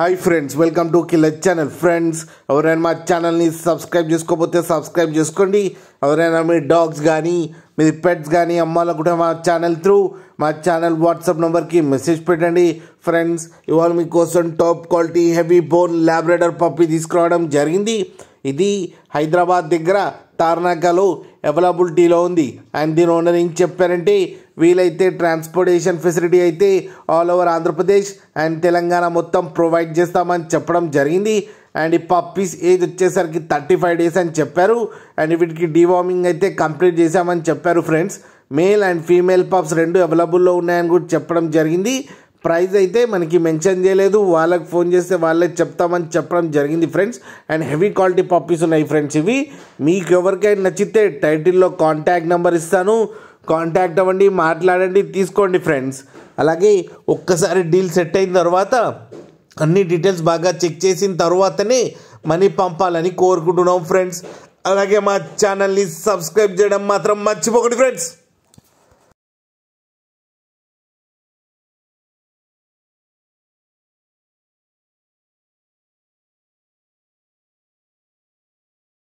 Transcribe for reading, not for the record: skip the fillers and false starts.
Hi friends, welcome to killer channel. Friends, ఎవరైనా మా ఛానల్ని సబ్స్క్రైబ్ చేసుకోకపోతే సబ్స్క్రైబ్ చేసుకోండి. ఎవరైనా మీ డాగ్స్ కానీ మీ పెట్స్ కానీ అమ్మాలనుకుంటే మా ఛానల్ త్రూ మా ఛానల్ వాట్సాప్ నెంబర్కి మెసేజ్ పెట్టండి. ఫ్రెండ్స్, ఇవాళ మీకోసం top quality heavy bone Labrador puppy తీసుకురావడం జరిగింది. ఇది హైదరాబాద్ దగ్గర తార్నాకలో అవైలబిలిటీలో ఉంది. అండ్ దీని ఓనర్ ఏం చెప్పారంటే, వీలైతే ట్రాన్స్పోర్టేషన్ ఫెసిలిటీ అయితే all over Andhra Pradesh and Telangana మొత్తం ప్రొవైడ్ చేస్తామని చెప్పడం జరిగింది. అండ్ ఈ పప్పీస్ ఏజ్ వచ్చేసరికి 35 days అని చెప్పారు. అండ్ వీటికి డివార్మింగ్ అయితే కంప్లీట్ చేశామని చెప్పారు. Friends, male and female pups రెండు అవైలబుల్లో ఉన్నాయని కూడా చెప్పడం జరిగింది. ప్రైస్ అయితే మనకి మెన్షన్ చేయలేదు, వాళ్ళకి ఫోన్ చేస్తే వాళ్ళే చెప్తామని చెప్పడం జరిగింది. Friends, and heavy quality puppies ఉన్నాయి. ఫ్రెండ్స్, ఇవి మీకు ఎవరికైనా నచ్చితే టైటిల్లో కాంటాక్ట్ నెంబర్ ఇస్తాను, కాంటాక్ట్ అవ్వండి, మాట్లాడండి, తీసుకోండి. ఫ్రెండ్స్, అలాగే ఒక్కసారి డీల్ సెట్ అయిన తర్వాత అన్ని డీటెయిల్స్ బాగా చెక్ చేసిన తర్వాతనే మనీ పంపాలని కోరుకుంటున్నాం. ఫ్రెండ్స్, అలాగే మా ఛానల్ని సబ్స్క్రైబ్ చేయడం మాత్రం మర్చిపోకండి. ఫ్రెండ్స్.